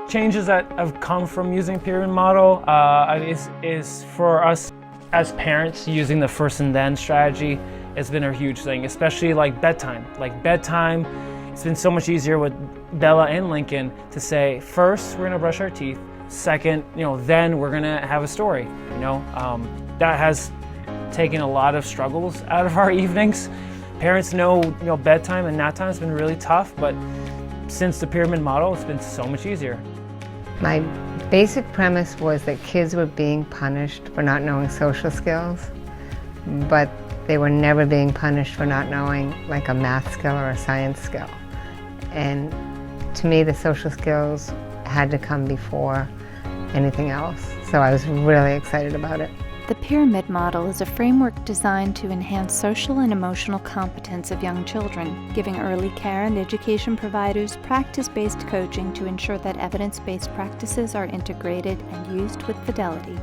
changes that have come from using pyramid model is for us as parents using the first and then strategy. It's been a huge thing, especially like bedtime. Like bedtime, it's been so much easier with Bella and Lincoln to say, first we're gonna brush our teeth, second, then we're gonna have a story. That has taken a lot of struggles out of our evenings. Parents know, bedtime and nap time has been really tough, but since the pyramid model, it's been so much easier. My basic premise was that kids were being punished for not knowing social skills, but they were never being punished for not knowing like a math skill or a science skill. And to me, the social skills had to come before anything else. So I was really excited about it. The pyramid model is a framework designed to enhance social and emotional competence of young children, giving early care and education providers practice-based coaching to ensure that evidence-based practices are integrated and used with fidelity.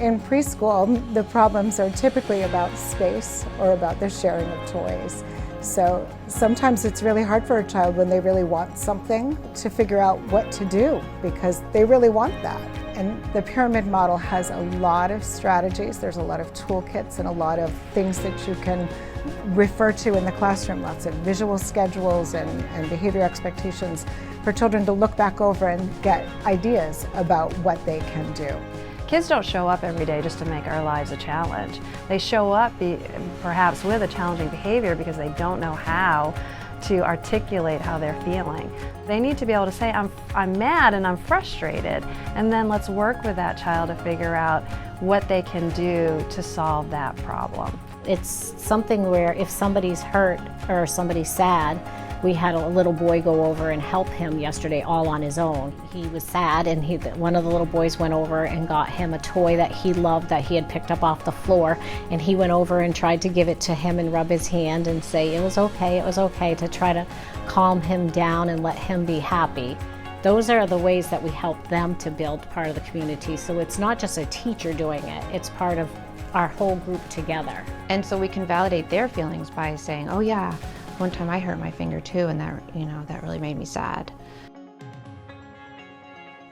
In preschool, the problems are typically about space or about the sharing of toys. So sometimes it's really hard for a child when they really want something to figure out what to do because they really want that. And the pyramid model has a lot of strategies. There's a lot of toolkits and a lot of things that you can refer to in the classroom, lots of visual schedules and behavior expectations for children to look back over and get ideas about what they can do. Kids don't show up every day just to make our lives a challenge. They show up perhaps with a challenging behavior because they don't know how to articulate how they're feeling. They need to be able to say, I'm mad and I'm frustrated, and then let's work with that child to figure out what they can do to solve that problem. It's something where if somebody's hurt or somebody's sad, we had a little boy go over and help him yesterday all on his own. He was sad and one of the little boys went over and got him a toy that he loved that he had picked up off the floor, and he went over and tried to give it to him and rub his hand and say it was okay to try to calm him down and let him be happy. Those are the ways that we help them to build part of the community. So it's not just a teacher doing it, it's part of our whole group together. And so we can validate their feelings by saying, oh yeah, one time I hurt my finger too, and that really made me sad.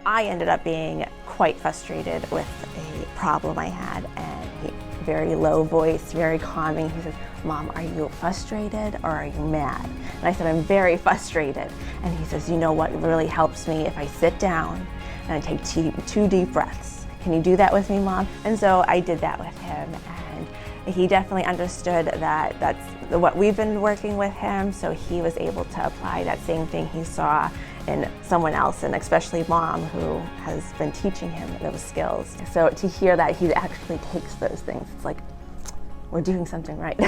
I ended up being quite frustrated with a problem I had, and a very low voice, very calming. He says, Mom, are you frustrated or are you mad? And I said, I'm very frustrated. And he says, you know what really helps me if I sit down and I take 2 deep breaths. Can you do that with me, Mom? And so I did that with him, and he definitely understood that that's what we've been working with him, so he was able to apply that same thing he saw in someone else, and especially Mom, who has been teaching him those skills. So to hear that he actually takes those things, it's like, we're doing something right.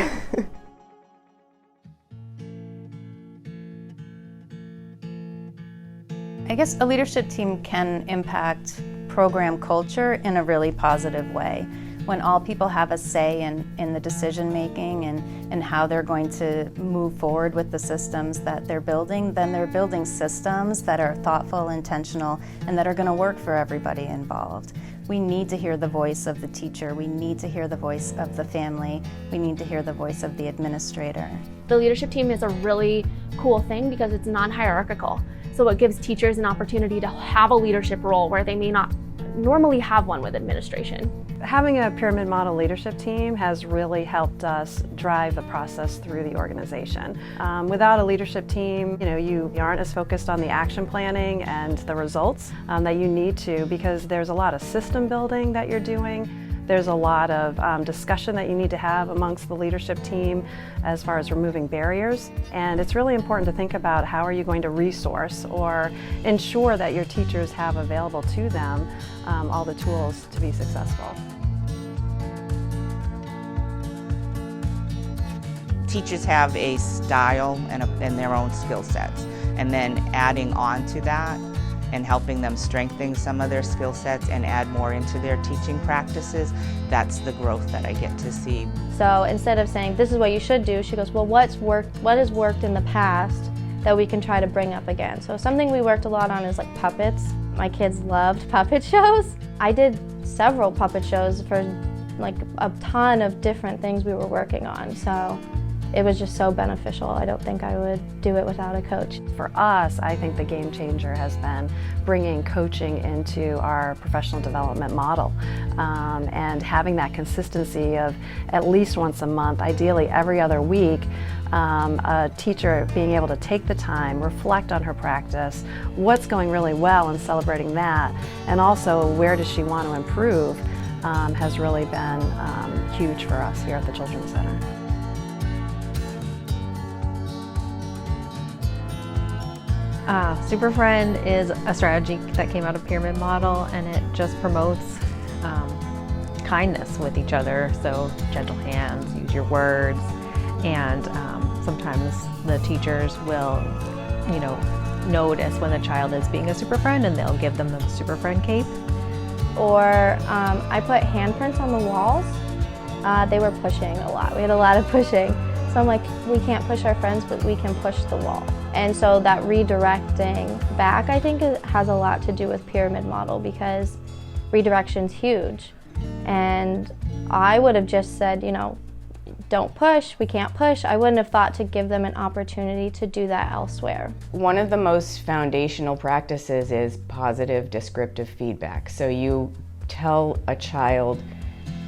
I guess a leadership team can impact program culture in a really positive way. When all people have a say in the decision making and how they're going to move forward with the systems that they're building, then they're building systems that are thoughtful, intentional, and that are going to work for everybody involved. We need to hear the voice of the teacher. We need to hear the voice of the family. We need to hear the voice of the administrator. The leadership team is a really cool thing because it's non-hierarchical. So it gives teachers an opportunity to have a leadership role where they may not normally have one with administration. Having a pyramid model leadership team has really helped us drive the process through the organization. Without a leadership team, you aren't as focused on the action planning and the results that you need to, because there's a lot of system building that you're doing. There's a lot of discussion that you need to have amongst the leadership team as far as removing barriers. And it's really important to think about how are you going to resource or ensure that your teachers have available to them all the tools to be successful. Teachers have a style and their own skill sets, and then adding on to that and helping them strengthen some of their skill sets and add more into their teaching practices, that's the growth that I get to see. So instead of saying, this is what you should do, she goes, well, what has worked in the past that we can try to bring up again? So something we worked a lot on is like puppets. My kids loved puppet shows. I did several puppet shows for like a ton of different things we were working on. So it was just so beneficial. I don't think I would do it without a coach. For us, I think the game changer has been bringing coaching into our professional development model and having that consistency of at least once a month, ideally every other week, a teacher being able to take the time, reflect on her practice, what's going really well and celebrating that, and also where does she want to improve has really been huge for us here at the Children's Center. Super Friend is a strategy that came out of Pyramid Model, and it just promotes kindness with each other. So gentle hands, use your words, and sometimes the teachers will, notice when the child is being a super friend, and they'll give them the super friend cape. Or I put handprints on the walls. They were pushing a lot. We had a lot of pushing. So I'm like, we can't push our friends, but we can push the wall. And so that redirecting back, I think it has a lot to do with Pyramid Model, because redirection's huge. And I would have just said, don't push, we can't push. I wouldn't have thought to give them an opportunity to do that elsewhere. One of the most foundational practices is positive descriptive feedback. So you tell a child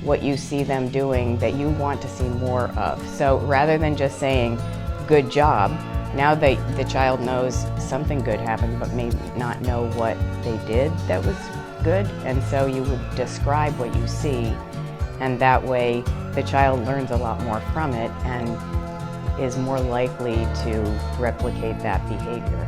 what you see them doing that you want to see more of. So rather than just saying, good job, now the child knows something good happened but may not know what they did that was good. And so you would describe what you see, and that way the child learns a lot more from it and is more likely to replicate that behavior.